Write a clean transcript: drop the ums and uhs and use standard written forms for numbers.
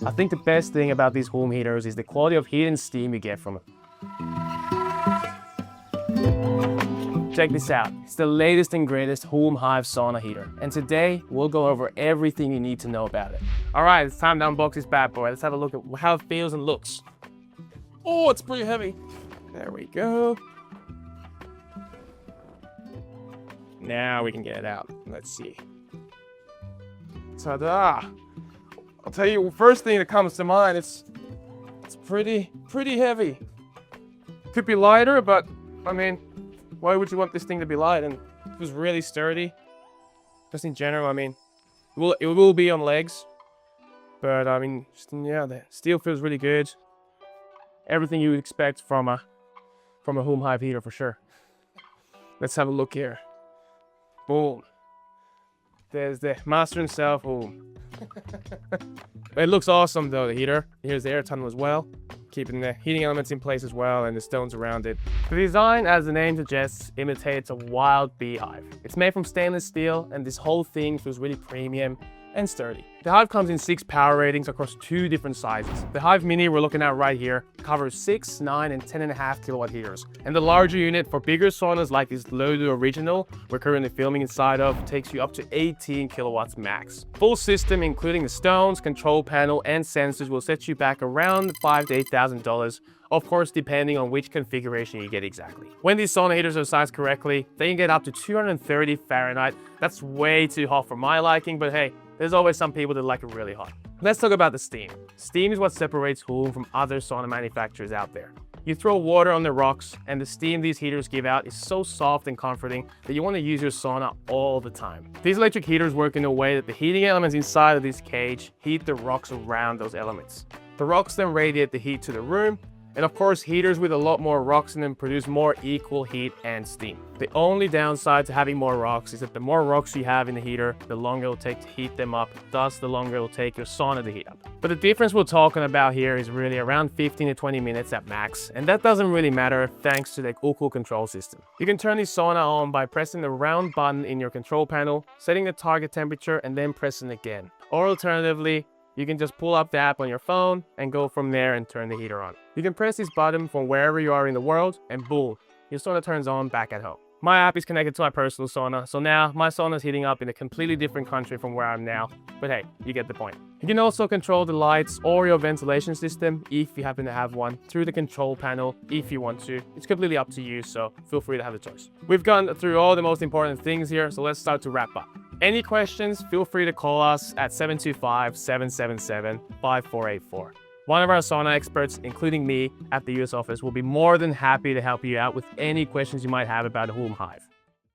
I think the best thing about these HUUM heaters is the quality of heat and steam you get from it. Check this out, it's the latest and greatest HUUM Hive sauna heater, and today we'll go over everything you need to know about it. Alright, it's time to unbox this bad boy. Let's have a look at how it feels and looks. Oh, it's pretty heavy. There we go. Now we can get it out. Let's see. Ta-da! I'll tell you, first thing that comes to mind, it's pretty heavy. Could be lighter, but I mean, why would you want this thing to be light? And it was really sturdy. Just in general, I mean, it will be on legs, but I mean, just, yeah, the steel feels really good. Everything you would expect from a HUUM Hive heater for sure. Let's have a look here. Boom. There's the master himself. HUUM. It looks awesome though, the heater. Here's the air tunnel as well, keeping the heating elements in place as well, and the stones around it. The design, as the name suggests, imitates a wild beehive. It's made from stainless steel, and this whole thing feels really premium and sturdy. The Hive comes in 6 power ratings across 2 different sizes. The Hive Mini we're looking at right here covers 6, 9, and 10.5 kilowatt heaters. And the larger unit for bigger saunas like this Lodo Original we're currently filming inside of takes you up to 18 kilowatts max. Full system including the stones, control panel, and sensors will set you back around $5,000 to $8,000. Of course, depending on which configuration you get exactly. When these sauna heaters are sized correctly, they can get up to 230 Fahrenheit. That's way too hot for my liking, but hey, there's always some people that like it really hot. Let's talk about the steam. Steam is what separates HUUM from other sauna manufacturers out there. You throw water on the rocks, and the steam these heaters give out is so soft and comforting that you want to use your sauna all the time. These electric heaters work in a way that the heating elements inside of this cage heat the rocks around those elements. The rocks then radiate the heat to the room, and of course, heaters with a lot more rocks in them produce more equal heat and steam. The only downside to having more rocks is that the more rocks you have in the heater, the longer it will take to heat them up, thus the longer it will take your sauna to heat up. But the difference we're talking about here is really around 15 to 20 minutes at max, and that doesn't really matter thanks to the cool control system. You can turn this sauna on by pressing the round button in your control panel, setting the target temperature, and then pressing again. Or alternatively, you can just pull up the app on your phone and go from there and turn the heater on. You can press this button from wherever you are in the world and boom, your sauna turns on back at home. My app is connected to my personal sauna, so now my sauna is heating up in a completely different country from where I'm now. But hey, you get the point. You can also control the lights or your ventilation system, if you happen to have one, through the control panel if you want to. It's completely up to you, so feel free to have a choice. We've gone through all the most important things here, so let's start to wrap up. Any questions, feel free to call us at 725-777-5484. One of our sauna experts, including me, at the US office will be more than happy to help you out with any questions you might have about HUUM Hive.